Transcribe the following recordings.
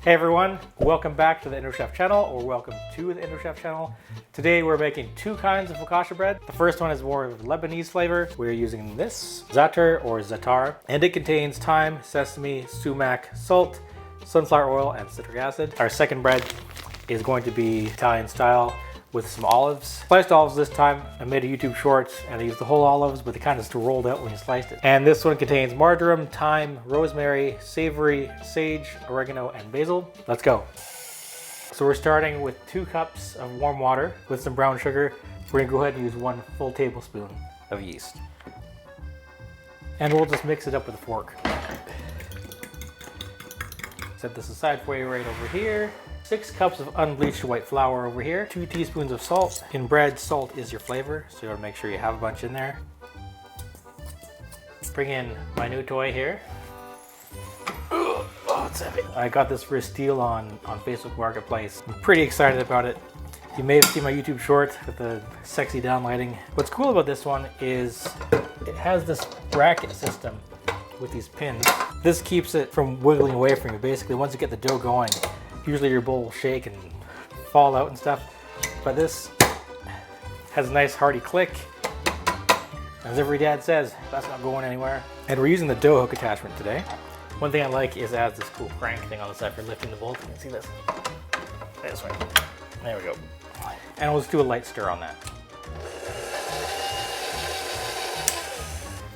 Hey everyone, welcome back to the IndoChef channel, or welcome to the IndoChef channel. Today we're making two kinds of focaccia bread. The first one is more of Lebanese flavor. We're using this, Zaatar or Zaatar, and it contains thyme, sesame, sumac, salt, sunflower oil, and citric acid. Our second bread is going to be Italian style with some olives. Sliced olives this time. I made a YouTube short and I used the whole olives, but they kind of just rolled out when you sliced it. And this one contains marjoram, thyme, rosemary, savory, sage, oregano, and basil. Let's go. So we're starting with 2 cups of warm water with some brown sugar. We're gonna go ahead and use 1 full tablespoon of yeast. And we'll just mix it up with a fork. Set this aside for you right over here. 6 cups of unbleached white flour over here. 2 teaspoons of salt. In bread, salt is your flavor, so you want to make sure you have a bunch in there. Bring in my new toy here. Oh, it's heavy. I got this for a steal on Facebook Marketplace. I'm pretty excited about it. You may have seen my YouTube short with the sexy downlighting. What's cool about this one is it has this bracket system with these pins. This keeps it from wiggling away from you. Basically, once you get the dough going, usually your bowl will shake and fall out and stuff, but this has a nice hearty click. As every dad says, that's not going anywhere. And we're using the dough hook attachment today. One thing I like is it has this cool crank thing on the side for lifting the bowl. You can see this. This way. There we go. And we'll just do a light stir on that.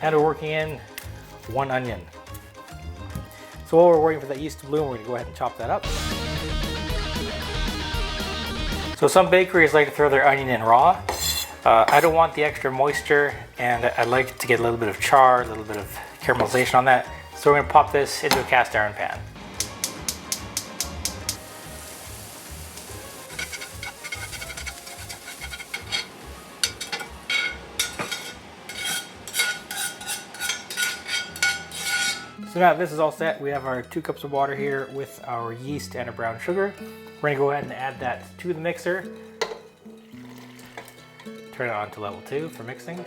And we're working in 1 onion. So while we're waiting for that yeast to bloom, we're gonna go ahead and chop that up. So some bakeries like to throw their onion in raw. I don't want the extra moisture, and I like to get a little bit of char, a little bit of caramelization on that. So we're gonna pop this into a cast iron pan. So now this is all set. We have our 2 cups of water here with our yeast and our brown sugar. We're gonna go ahead and add that to the mixer. Turn it on to level 2 for mixing.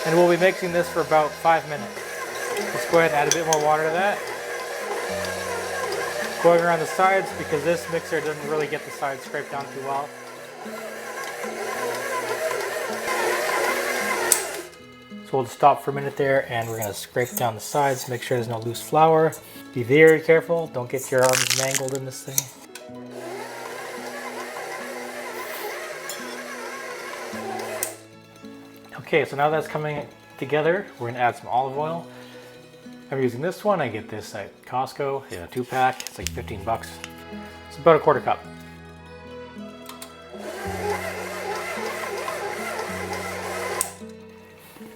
And we'll be mixing this for about 5 minutes. Let's go ahead and add a bit more water to that. Going around the sides because this mixer doesn't really get the sides scraped down too well. So we'll just stop for a minute there and we're gonna scrape down the sides, make sure there's no loose flour. Be very careful, don't get your arms mangled in this thing. Okay, so now that's coming together, we're gonna add some olive oil. I'm using this one, I get this at Costco in a 2-pack, it's like 15 bucks. It's about a 1/4 cup.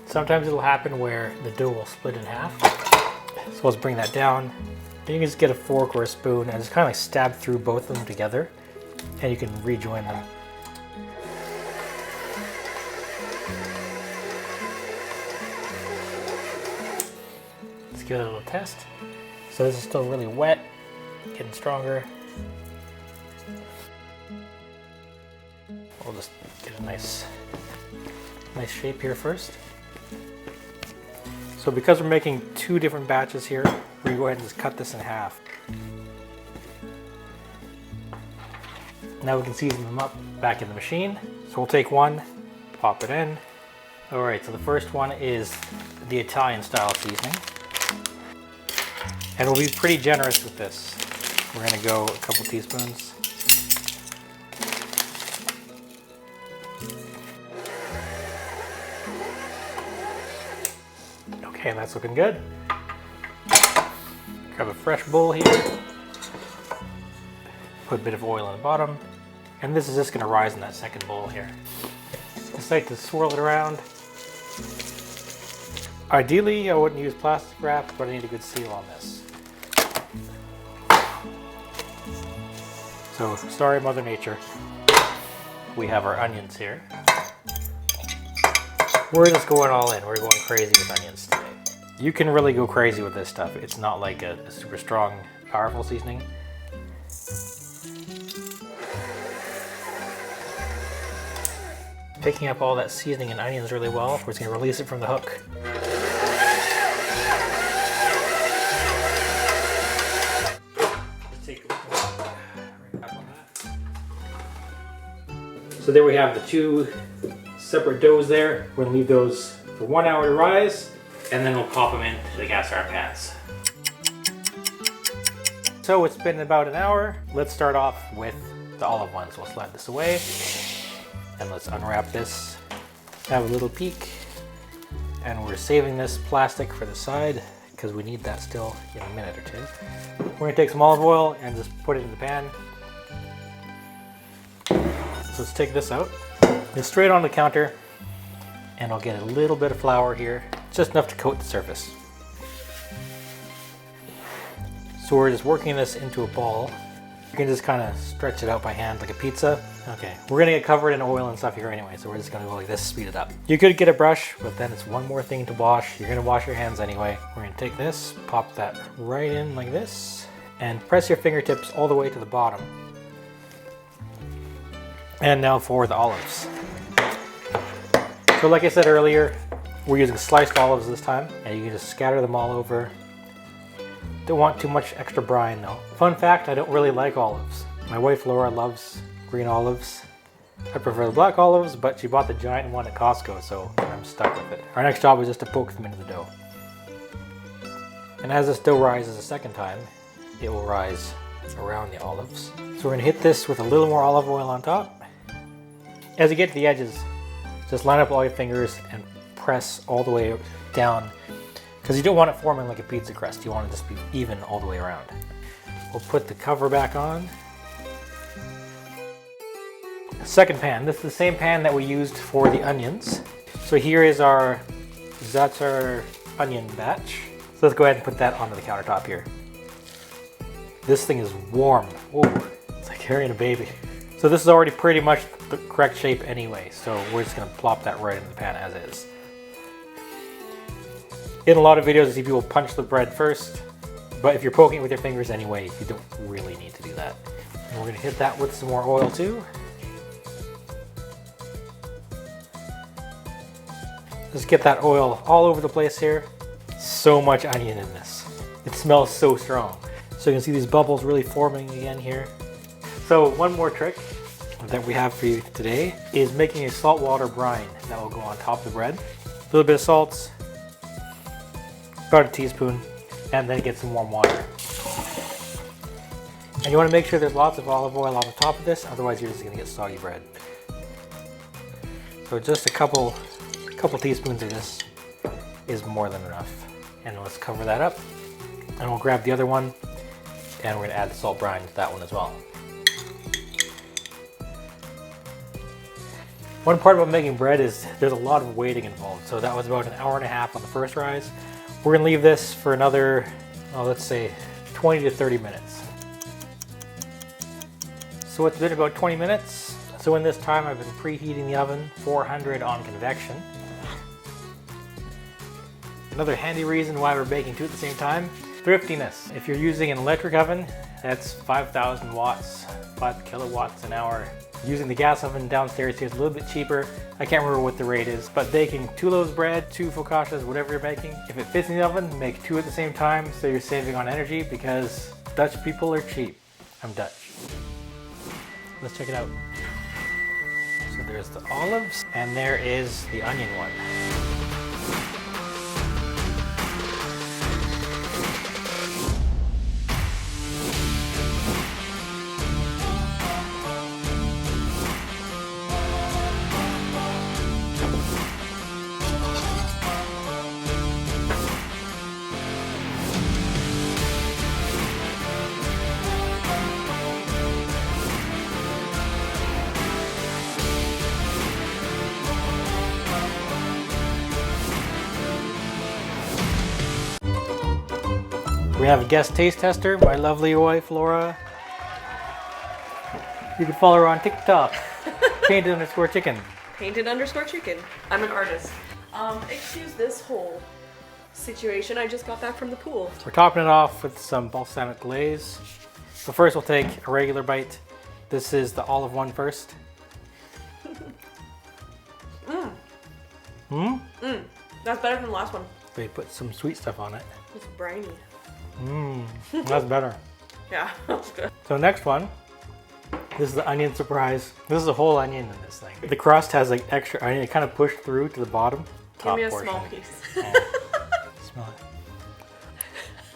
Sometimes it'll happen where the dough will split in half. So let's bring that down. Then you can just get a fork or a spoon and just kind of like stab through both of them together and you can rejoin them. Let's give it a little test. So this is still really wet, getting stronger. We'll just get a nice shape here first. So because we're making 2 different batches here, we're gonna go ahead and just cut this in half. Now we can season them up back in the machine. So we'll take 1, pop it in. All right, so the first one is the Italian style seasoning. And we'll be pretty generous with this. We're gonna go a couple teaspoons. Okay, that's looking good. Grab a fresh bowl here. Put a bit of oil on the bottom. And this is just gonna rise in that second bowl here. Just like to swirl it around. Ideally, I wouldn't use plastic wrap, but I need a good seal on this. So, sorry Mother Nature. We have our onions here. We're just going all in. We're going crazy with onions today. You can really go crazy with this stuff. It's not like a super strong, powerful seasoning. Picking up all that seasoning and onions really well. We're just gonna release it from the hook. So there we have the two separate doughs there. We're gonna leave those for 1 hour to rise, and then we'll pop them into the cast iron pans. So it's been about an hour. Let's start off with the olive one. So we'll slide this away, and let's unwrap this. Have a little peek, and we're saving this plastic for the side because we need that still in a minute or two. We're gonna take some olive oil and just put it in the pan. So let's take this out. It's straight on the counter, and I'll get a little bit of flour here, just enough to coat the surface. So we're just working this into a ball. You can just kind of stretch it out by hand like a pizza. Okay, we're gonna get covered in oil and stuff here anyway, so we're just gonna go like this, speed it up. You could get a brush, but then it's one more thing to wash. You're gonna wash your hands anyway. We're gonna take this, pop that right in like this, and press your fingertips all the way to the bottom. And now for the olives. So like I said earlier, we're using sliced olives this time, and you can just scatter them all over. Don't want too much extra brine though. Fun fact, I don't really like olives. My wife Laura loves green olives. I prefer the black olives, but she bought the giant one at Costco, so I'm stuck with it. Our next job is just to poke them into the dough. And as this dough rises a second time, it will rise around the olives. So we're gonna hit this with a little more olive oil on top. As you get to the edges, just line up all your fingers and press all the way down, because you don't want it forming like a pizza crust. You want it to just be even all the way around. We'll put the cover back on. Second pan. This is the same pan that we used for the onions. So here is our Zaatar onion batch. So let's go ahead and put that onto the countertop here. This thing is warm. Whoa, it's like carrying a baby. So this is already pretty much the correct shape anyway, so we're just gonna plop that right into the pan as is. In a lot of videos, I see people punch the bread first, but if you're poking it with your fingers anyway, you don't really need to do that. And we're gonna hit that with some more oil too. Just get that oil all over the place here. So much onion in this. It smells so strong. So you can see these bubbles really forming again here. So one more trick that we have for you today is making a saltwater brine that will go on top of the bread. A little bit of salt, about a teaspoon, and then get some warm water. And you want to make sure there's lots of olive oil on the top of this, otherwise you're just going to get soggy bread. So just a couple teaspoons of this is more than enough. And let's cover that up, and we'll grab the other one, and we're going to add the salt brine to that one as well. One part about making bread is there's a lot of waiting involved. So that was about an hour and a half on the first rise. We're gonna leave this for another, let's say 20 to 30 minutes. So it's been about 20 minutes. So in this time I've been preheating the oven, 400 on convection. Another handy reason why we're baking two at the same time, thriftiness. If you're using an electric oven, that's 5,000 watts, 5 kilowatts an hour. Using the gas oven downstairs here is a little bit cheaper. I can't remember what the rate is, but baking 2 loaves of bread, 2 focaccias, whatever you're making, if it fits in the oven, make 2 at the same time so you're saving on energy, because Dutch people are cheap. I'm Dutch. Let's check it out. So there's the olives, and there is the onion one. We have a guest taste tester, my lovely wife, Laura. You can follow her on TikTok, painted_chicken. Painted_chicken. I'm an artist. Excuse this whole situation. I just got back from the pool. We're topping it off with some balsamic glaze. So first we'll take a regular bite. This is the olive one first. That's better than the last one. They put some sweet stuff on it. It's briny. That's better. Yeah, that's good. So next one This is the onion surprise. This is a whole onion in this thing. The crust has like extra onion. It kind of pushed through to the bottom. Give me a portion. small piece. Yeah. Smell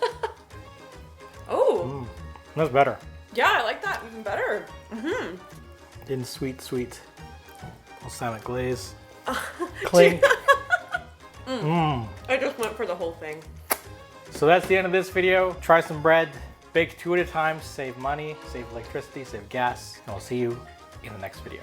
it. Oh. That's better. Yeah, I like that even better. In sweet. Balsamic glaze. Cling. I just went for the whole thing. So that's the end of this video. Try some bread. Bake 2 at a time. Save money, save electricity, save gas. And I'll see you in the next video.